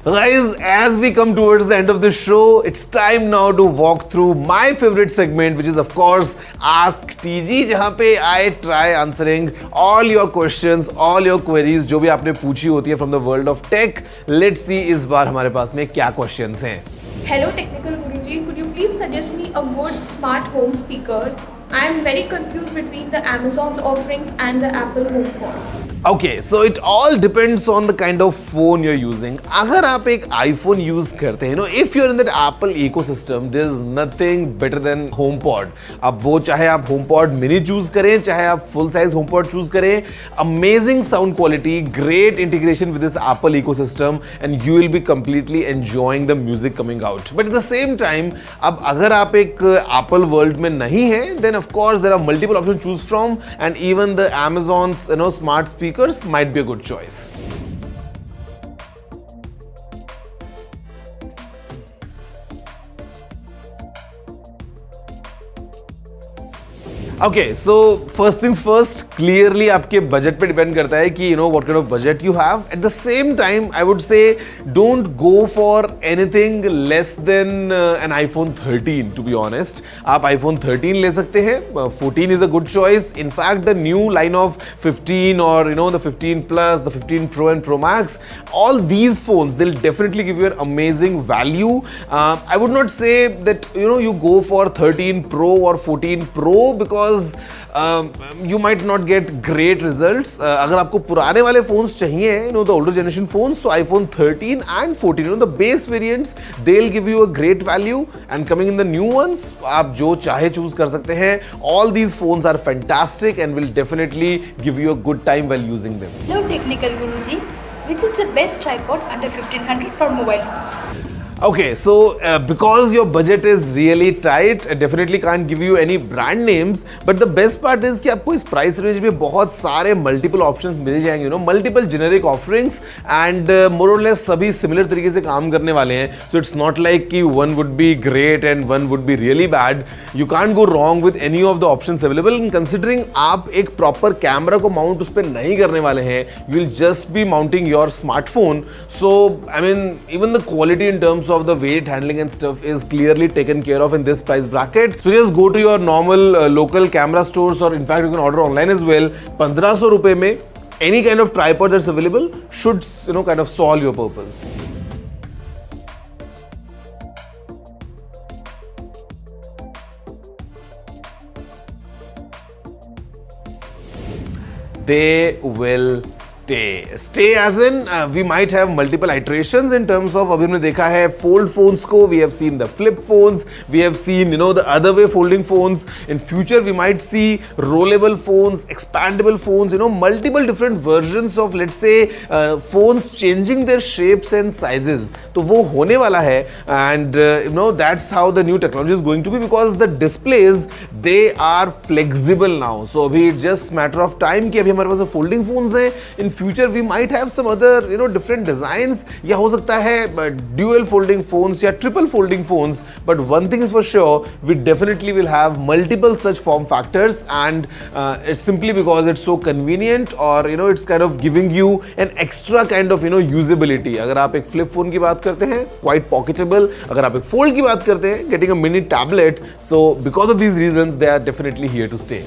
Guys, as we come towards the end of the show, it's time now to walk through my favorite segment, which is of course Ask TG, जहाँ पे I try answering all your questions, all your queries जो भी आपने पूछी होती है from the world of tech. Let's see इस बार हमारे पास में क्या questions हैं. Hello Technical Guruji, could you please suggest me a good smart home speaker? I am very confused between the Amazon's offerings and the Apple HomePod. Okay, so it all depends on the kind of phone you're using. अगर आप एक iPhone use करते हैं, if you're in that Apple ecosystem, there's nothing better than HomePod. अब वो चाहे आप HomePod mini choose करें, चाहे आप full size HomePod choose करें, amazing sound quality, great integration with this Apple ecosystem, and you will be completely enjoying the music coming out. But at the same time, अब अगर आप एक Apple world में नहीं हैं, then of course there are multiple options to choose from, and even the Amazon's smart speakers might be a good choice. Okay, so first things first, clearly आपके budget पे depend करता है कि what kind of budget you have. At the same time, I would say don't go for anything less than an iPhone 13, to be honest. आप iPhone 13 ले सकते हैं. 14 is a good choice. In fact, the new line of 15 or the 15 Plus, the 15 Pro and Pro Max, all these phones, they'll definitely give you an amazing value. I would not say that you go for 13 Pro or 14 Pro because you might not get great results. अगर आपको पुराने वाले phones चाहिए, the older generation phones, so iPhone 13 and 14, the base variants, they'll give you a great value. And coming in the new ones, आप जो चाहे choose कर सकते हैं. All these phones are fantastic and will definitely give you a good time while using them. Hello Technical Guruji, which is the best tripod under 1500 for mobile phones? Okay, so because your budget is really tight, I definitely can't give you any brand names, but the best part is कि आपको इस price range में बहुत सारे multiple options मिल जाएंगे, multiple generic offerings and more or less सभी similar तरीके से काम करने वाले हैं. So it's not like कि one would be great and one would be really bad. You can't go wrong with any of the options available. And considering आप एक proper camera को mount उस पर नहीं करने वाले हैं, you will just be mounting your smartphone. So I mean, even the quality in terms of the weight handling and stuff is clearly taken care of in this price bracket. So just go to your normal local camera stores, or in fact you can order online as well. 1500 रुपए में any kind of tripod that's available should kind of solve your purpose. They will stay as in we might have multiple iterations in terms of अभी हमने देखा है fold phones को, we have seen the flip phones, we have seen the other way folding phones. In future we might see rollable phones, expandable phones, multiple different versions of, let's say, phones changing their shapes and sizes. तो वो होने वाला है, and that's how the new technology is going to be, because the displays, they are flexible now. So अभी it's just matter of time कि अभी हमारे पास folding phones हैं. In future we might have some other different designs, या हो सकता है dual folding phones या triple folding phones. But one thing is for sure, we definitely will have multiple such form factors, and it's simply because it's so convenient, or it's kind of giving you an extra kind of usability. अगर आप एक flip phone की बात करते हैं, quite pocketable. अगर आप एक fold की बात करते हैं, getting a mini tablet. So because of these reasons, they are definitely here to stay.